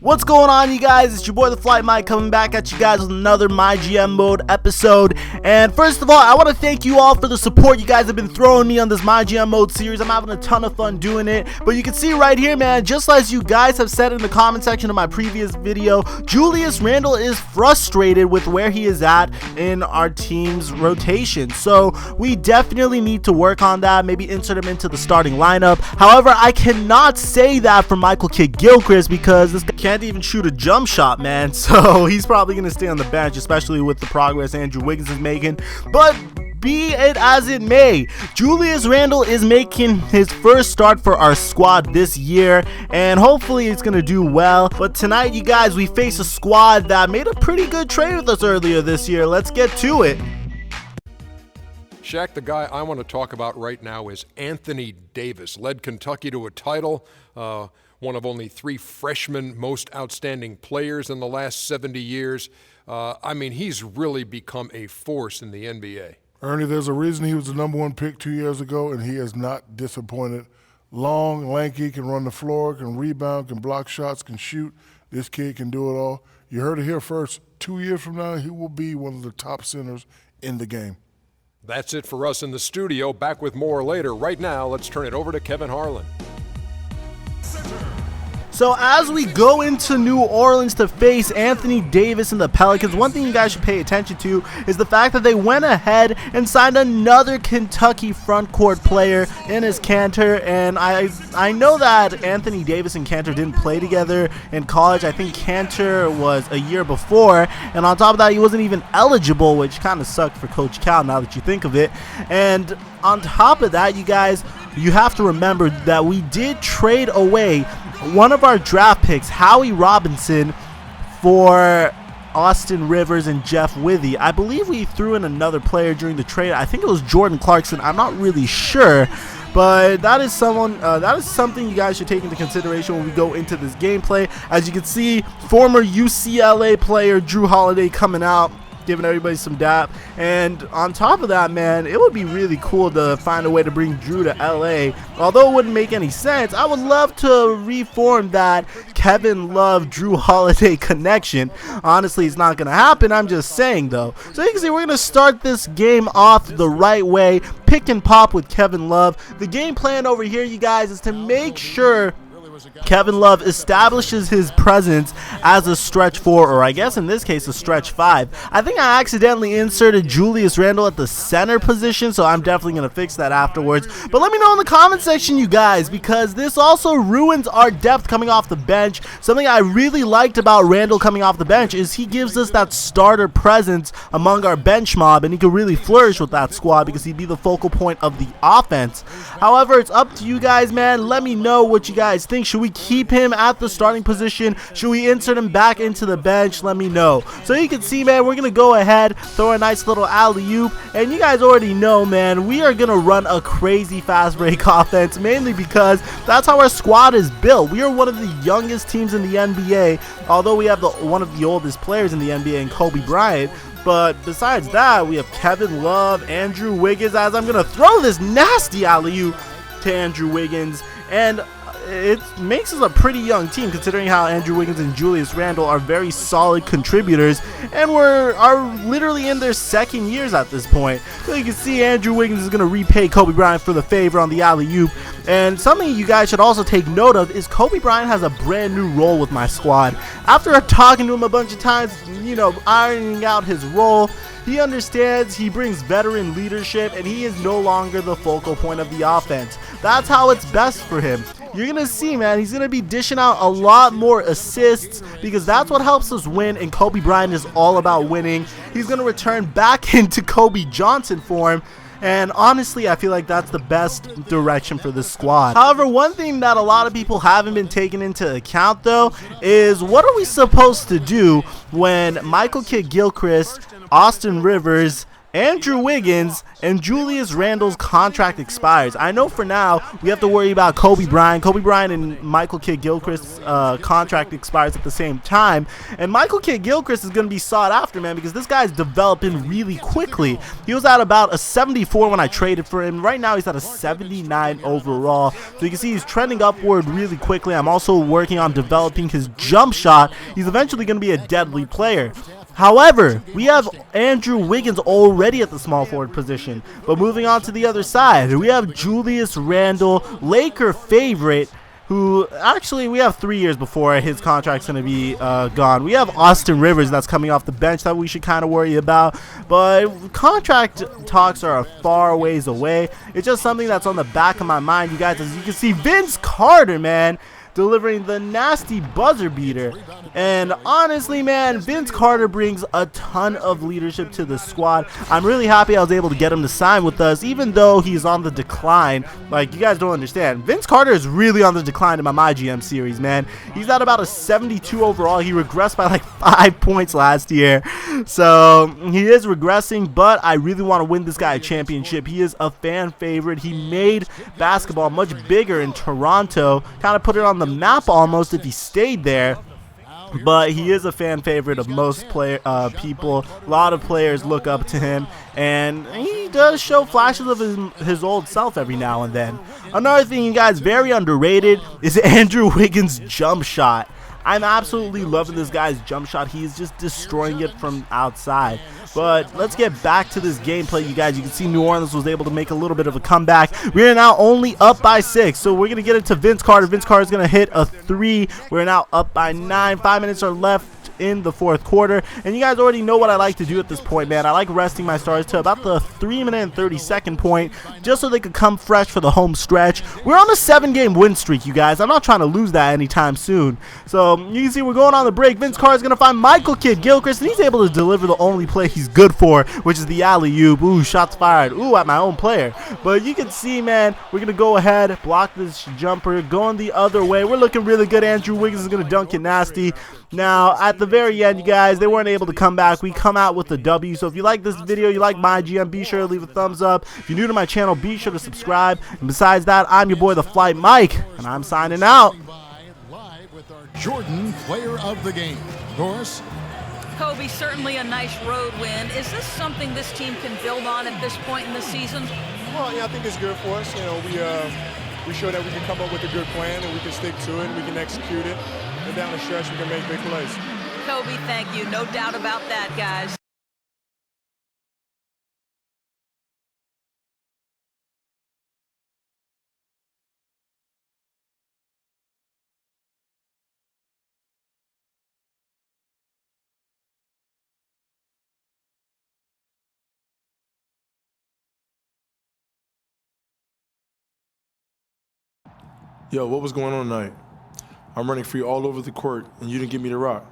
What's going on, you guys? It's your boy the Flight Mike coming back at you guys with another MyGM mode episode. And first of all, I want to thank you all for the support you guys have been throwing me on this MyGM mode series. I'm having a ton of fun doing it. But you can see right here, man, just as you guys have said in the comment section of my previous video, Julius Randle is frustrated with where he is at in our team's rotation. So we definitely need to work on that, maybe insert him into the starting lineup. However, I cannot say that for Michael Kidd-Gilchrist because this guy can't even shoot a jump shot, man. So he's probably going to stay on the bench, especially with the progress Andrew Wiggins is making. But be it as it may, Julius Randle is making his first start for our squad this year, and hopefully it's going to do well. But tonight, you guys, we face a squad that made a pretty good trade with us earlier this year. Let's get to it. Shaq, the guy I want to talk about right now is Anthony Davis. Led Kentucky to a title, one of only 3 freshman most outstanding players in the last 70 years. I mean, he's really become a force in the NBA. Ernie, there's a reason he was the #1 pick 2 years ago, and he has not disappointed. Long, lanky, can run the floor, can rebound, can block shots, can shoot. This kid can do it all. You heard it here first. 2 years from now, he will be one of the top centers in the game. That's it for us in the studio. Back with more later. Right now, let's turn it over to Kevin Harlan. So as we go into New Orleans to face Anthony Davis and the Pelicans, one thing you guys should pay attention to is the fact that they went ahead and signed another Kentucky front court player in his Cantor. And I know that Anthony Davis and Cantor didn't play together in college. I think Cantor was a year before, and on top of that, he wasn't even eligible, which kind of sucked for Coach Cal now that you think of it. And on top of that, you guys, you have to remember that we did trade away one of our draft picks, Howie Robinson, for Austin Rivers and Jeff Withey. I believe we threw in another player during the trade. I think it was Jordan Clarkson. I'm not really sure, but that is something you guys should take into consideration when we go into this gameplay. As you can see, former UCLA player Drew Holiday coming out, giving everybody some dap. And on top of that, man, it would be really cool to find a way to bring Drew to LA. Although it wouldn't make any sense, I would love to reform that Kevin Love Drew Holiday connection. Honestly, it's not gonna happen. I'm just saying though. So you can see we're gonna start this game off the right way, pick and pop with Kevin Love. The game plan over here, you guys, is to make sure Kevin Love establishes his presence as a stretch 4, or I guess in this case a stretch 5. I think I accidentally inserted Julius Randle at the center position, so I'm definitely going to fix that afterwards. But let me know in the comment section, you guys, because this also ruins our depth coming off the bench. Something I really liked about Randle coming off the bench is he gives us that starter presence among our bench mob, and he could really flourish with that squad because he'd be the focal point of the offense. However, it's up to you guys, man. Let me know what you guys think. Should we keep him at the starting position? Should we insert him back into the bench? Let me know. So you can see, man, we're going to go ahead, throw a nice little alley-oop, and you guys already know, man, we are going to run a crazy fast break offense, mainly because that's how our squad is built. We are one of the youngest teams in the NBA, although we have one of the oldest players in the NBA in Kobe Bryant. But besides that, we have Kevin Love, Andrew Wiggins, as I'm going to throw this nasty alley-oop to Andrew Wiggins. And it makes us a pretty young team, considering how Andrew Wiggins and Julius Randle are very solid contributors and are literally in their second years at this point. So you can see Andrew Wiggins is going to repay Kobe Bryant for the favor on the alley-oop. And something you guys should also take note of is Kobe Bryant has a brand new role with my squad. After talking to him a bunch of times, you know, ironing out his role, he understands, he brings veteran leadership, and he is no longer the focal point of the offense. That's how it's best for him. You're going to see, man, he's going to be dishing out a lot more assists because that's what helps us win, and Kobe Bryant is all about winning. He's going to return back into Kobe Johnson form, and honestly, I feel like that's the best direction for this squad. However, one thing that a lot of people haven't been taking into account, though, is what are we supposed to do when Michael Kidd-Gilchrist, Austin Rivers, Andrew Wiggins and Julius Randle's contract expires. I know for now we have to worry about Kobe Bryant. Kobe Bryant and Michael Kidd-Gilchrist's contract expires at the same time. And Michael Kidd-Gilchrist is going to be sought after, man, because this guy's developing really quickly. He was at about a 74 when I traded for him. Right now he's at a 79 overall. So you can see he's trending upward really quickly. I'm also working on developing his jump shot. He's eventually going to be a deadly player. However, we have Andrew Wiggins already at the small forward position. But moving on to the other side, we have Julius Randle, Laker favorite, who actually we have 3 years before his contract's going to be gone. We have Austin Rivers that's coming off the bench that we should kind of worry about. But contract talks are a far ways away. It's just something that's on the back of my mind, you guys. As you can see, Vince Carter, man, delivering the nasty buzzer beater. And honestly, man, Vince Carter brings a ton of leadership to the squad. I'm really happy I was able to get him to sign with us, even though he's on the decline. Like, you guys don't understand. Vince Carter is really on the decline in my MyGM series, man. He's at about a 72 overall. He regressed by like 5 points last year. So he is regressing, but I really want to win this guy a championship. He is a fan favorite. He made basketball much bigger in Toronto, kind of put it on the map almost if he stayed there. But he is a fan favorite of most people. A lot of players look up to him, and he does show flashes of his old self every now and then. Another thing, you guys, very underrated is Andrew Wiggins' jump shot. I'm absolutely loving this guy's jump shot. He's just destroying it from outside. But let's get back to this gameplay, you guys. You can see New Orleans was able to make a little bit of a comeback. We are now only up by 6. So we're going to get into Vince Carter. Vince Carter is going to hit a 3. We're now up by 9. 5 minutes are left in the fourth quarter, and you guys already know what I like to do at this point, man. I like resting my stars to about the 3-minute and 30-second point, just so they could come fresh for the home stretch. We're on a 7-game win streak, you guys. I'm not trying to lose that anytime soon. So you can see we're going on the break. Vince Carter is going to find Michael Kidd-Gilchrist, and he's able to deliver the only play he's good for, which is the alley-oop. Ooh, shots fired. Ooh, at my own player. But you can see, man, we're going to go ahead, block this jumper, going the other way. We're looking really good. Andrew Wiggins is going to dunk it nasty. Now, at the very end, you guys, they weren't able to come back. We come out with the W. So if you like this video, you like MyGM, be sure to leave a thumbs up. If you're new to my channel, be sure to subscribe. And besides that, I'm your boy, The Flight Mike, and I'm signing out. Live with our Jordan Player of the Game. Doris? Kobe, certainly a nice road win. Is this something this team can build on at this point in the season? Well, yeah, I think it's good for us. You know, we show that we can come up with a good plan and we can stick to it and we can execute it. And down the stretch, we can make big plays. Kobe, thank you. No doubt about that, guys. Yo, what was going on tonight? I'm running free all over the court, and you didn't give me the rock.